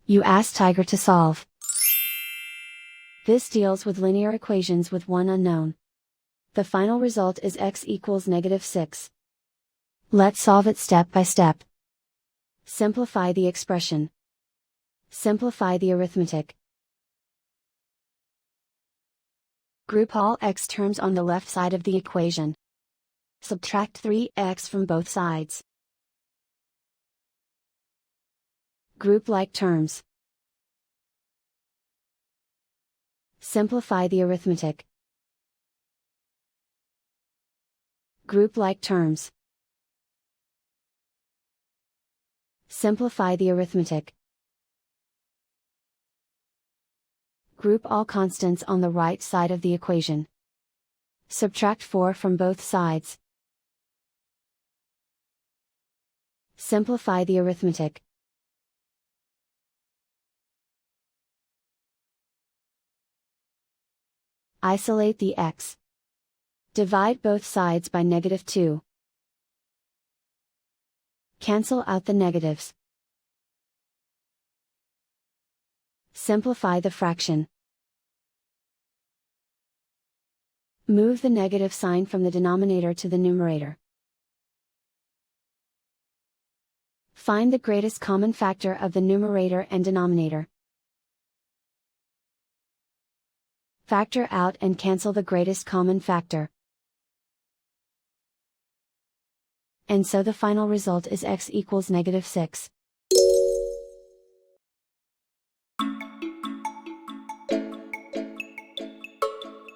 You ask Tiger to solve. This deals with linear equations with one unknown. The final result is x equals -6. Let's solve it step by step. Simplify the expression. Simplify the arithmetic. Group all x terms on the left side of the equation. Subtract 3x from both sides. Group like terms. Simplify the arithmetic. Group like terms. Simplify the arithmetic. Group all constants on the right side of the equation. Subtract 4 from both sides. Simplify the arithmetic. Isolate the x. Divide both sides by -2. Cancel out the negatives. Simplify the fraction. Move the negative sign from the denominator to the numerator. Find the greatest common factor of the numerator and denominator. Factor out and cancel the greatest common factor. And so the final result is x equals -6.